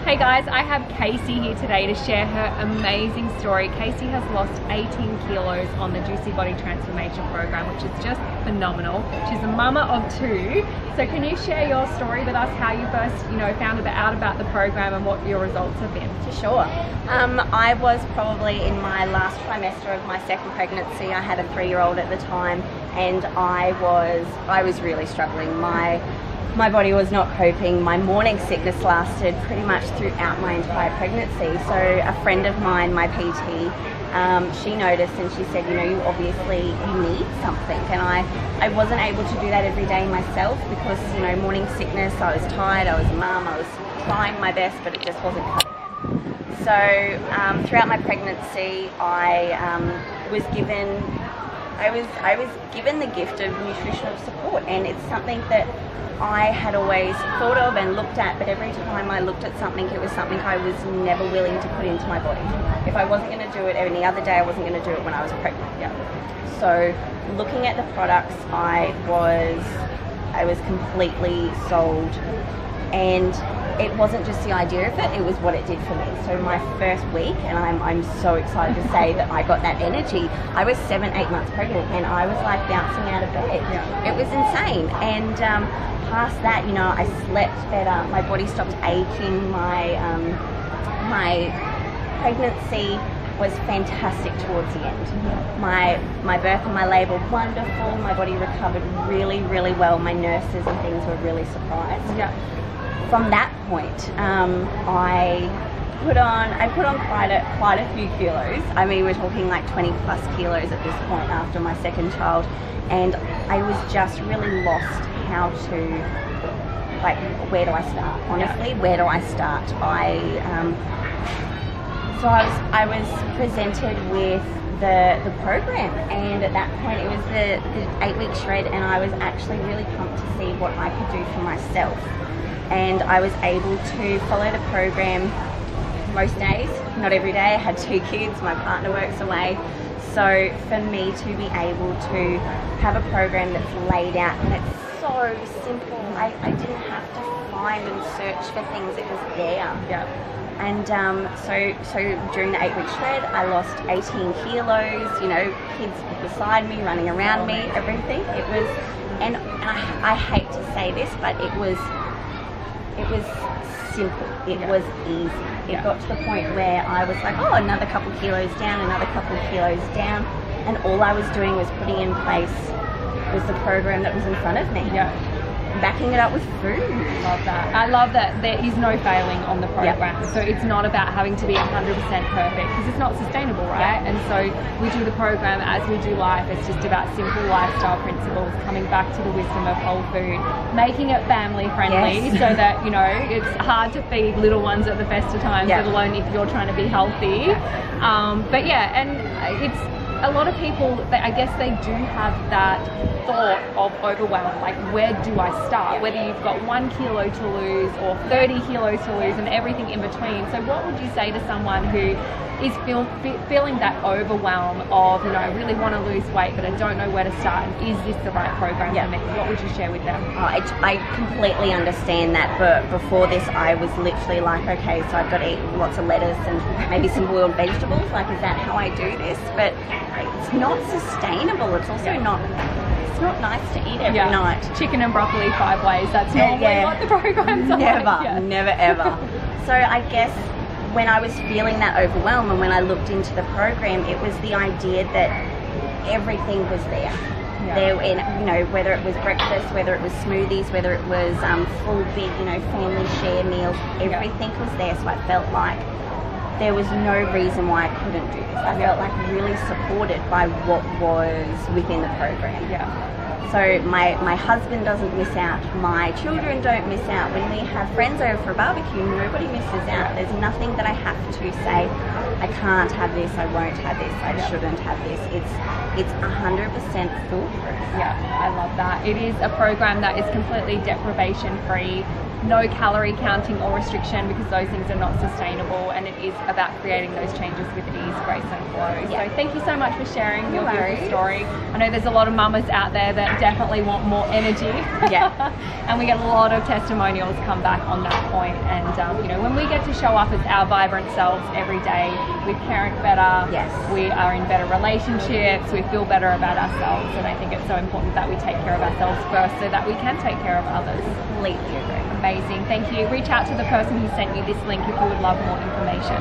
Hey guys, I have Casey here today to share her amazing story. Casey has lost 18 kilos on the Juicy Body Transformation Program, which is just phenomenal. She's a mama of 2. So can you share your story with us, how you first, found out about the program and what your results have been? For sure. I was probably in my last trimester of my second pregnancy. I had a 3-year-old at the time, and I was really struggling. My body was not coping. My morning sickness lasted pretty much throughout my entire pregnancy. So a friend of mine, my PT, she noticed and she said, you obviously need something. And I wasn't able to do that every day myself because, morning sickness, I was tired, I was a mum, I was trying my best, but it just wasn't cutting it. So throughout my pregnancy, I was given the gift of nutritional support, and it's something that I had always thought of and looked at, but every time I looked at something, it was something I was never willing to put into my body. If I wasn't going to do it any other day, I wasn't going to do it when I was pregnant. Yeah. So looking at the products, I was completely sold, and it wasn't just the idea of it was what it did for me. So my first week, and I'm so excited to say that I got that energy. I was 7-8 months pregnant, and I was like bouncing out of bed. Yeah. It was insane. And past that, I slept better. My body stopped aching. My pregnancy was fantastic towards the end. Mm-hmm. My birth and my labour, wonderful. My body recovered really, really well. My nurses and things were really surprised. Yeah. From that point, I put on quite a few kilos. I mean, we're talking like 20 plus kilos at this point after my second child, and I was just really lost how to, where do I start? Honestly, where do I start? So I was presented with the program, and at that point it was the 8-week shred, and I was actually really pumped to see what I could do for myself. And I was able to follow the program most days, not every day. I had 2 kids, my partner works away. So for me to be able to have a program that's laid out and it's so simple, I didn't have to find and search for things, it was there. Yeah. And so during the 8-week shred, I lost 18 kilos, kids beside me, running around me, everything. It was, and I hate to say this, but it was simple. It was easy. It got to the point where I was like, oh, another couple kilos down, another couple kilos down, and all I was doing was putting in place was the program that was in front of me. Yeah. Backing it up with food. Love that. I love that there is no failing on the program. Yep. So it's not about having to be 100% perfect, because it's not sustainable, right? Yep. And so we do the program as we do life. It's just about simple lifestyle principles, coming back to the wisdom of whole food, making it family friendly, so that, it's hard to feed little ones at the best of times, let alone if you're trying to be healthy. But yeah, and it's, a lot of people, I guess they do have that thought of overwhelm, like where do I start? Whether you've got 1 kilo to lose or 30 kilos to lose and everything in between. So what would you say to someone who is feeling that overwhelm of, I really want to lose weight, but I don't know where to start, and is this the right program for me? What would you share with them? I completely understand that, but before this I was literally like, okay, so I've got to eat lots of lettuce and maybe some boiled vegetables, like is that how I do this? But it's not sustainable. It's also not nice to eat every night. Chicken and broccoli 5 ways, that's normally what the programs are. Never ever. So I guess when I was feeling that overwhelm and when I looked into the program, it was the idea that everything was there. There, whether it was breakfast, whether it was smoothies, whether it was full big, family share meals, everything was there. So I felt like there was no reason why I couldn't do this. I felt like really supported by what was within the program. So my husband doesn't miss out, my children don't miss out. When we have friends over for a barbecue, nobody misses out. There's nothing that I have to say, I can't have this, I won't have this, I shouldn't have this. it's 100% foolproof. Yeah, I love that. It is a program that is completely deprivation free, no calorie counting or restriction, because those things are not sustainable, and it is about creating those changes with ease, grace and flow. Yeah. So thank you so much for sharing your No beautiful worries. story. I know there's a lot of mamas out there that definitely want more energy. Yeah. And we get a lot of testimonials come back on that point. And you know, when we get to show up as our vibrant selves every day, we parent better, Yes. we are in better relationships, we feel better about ourselves, and I think it's so important that we take care of ourselves first so that we can take care of others. Completely agree. Amazing, thank you. Reach out to the person who sent you this link if you would love more information.